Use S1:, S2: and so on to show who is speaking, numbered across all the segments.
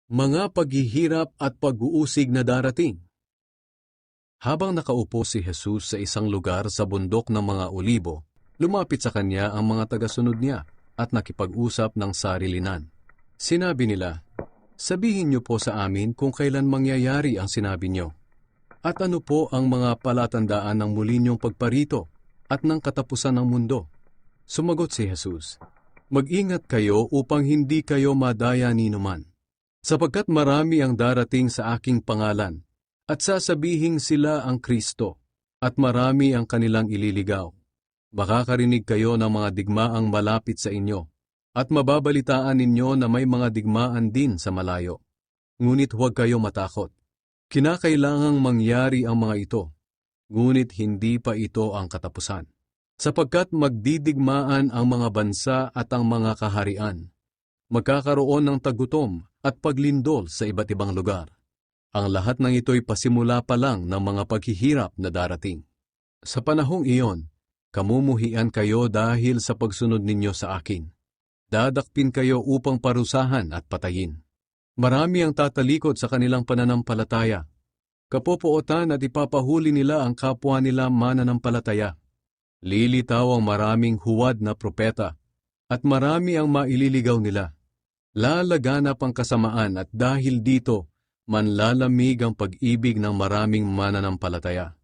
S1: Mga paghihirap at pag-uusig na darating. Habang nakaupo si Jesus sa isang lugar sa bundok ng mga Olibo, lumapit sa kanya ang mga tagasunod niya at nakipag-usap ng sarilinan. Sinabi nila, "Sabihin niyo po sa amin kung kailan mangyayari ang sinabi niyo. At ano po ang mga palatandaan ng muli niyong pagparito at ng katapusan ng mundo?" Sumagot si Jesus, "Mag-ingat kayo upang hindi kayo madaya ni numan. Sapagkat marami ang darating sa aking pangalan, at sasabihing sila ang Kristo, at marami ang kanilang ililigaw. Makakarinig kayo ng mga digmaang malapit sa inyo, at mababalitaan ninyo na may mga digmaan din sa malayo. Ngunit huwag kayo matakot. Kinakailangang mangyari ang mga ito, ngunit hindi pa ito ang katapusan. Sapagkat magdidigmaan ang mga bansa at ang mga kaharian. Magkakaroon ng tagutom at paglindol sa iba't ibang lugar. Ang lahat ng ito'y pasimula pa lang ng mga paghihirap na darating. Sa panahong iyon, kamumuhian kayo dahil sa pagsunod ninyo sa akin. Dadakpin kayo upang parusahan at patayin. Marami ang tatalikod sa kanilang pananampalataya. Kapopootan at ipapahuli nila ang kapwa nila mananampalataya. Lilitaw ang maraming huwad na propeta, at marami ang maililigaw nila. Lalaganap ang kasamaan at dahil dito, manlalamig ang pag-ibig ng maraming mananampalataya.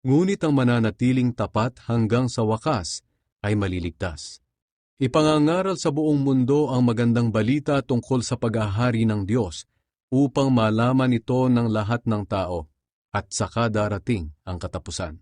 S1: Ngunit ang mananatiling tapat hanggang sa wakas ay maliligtas. Ipangangaral sa buong mundo ang magandang balita tungkol sa paghahari ng Diyos upang malaman ito ng lahat ng tao at saka darating ang katapusan.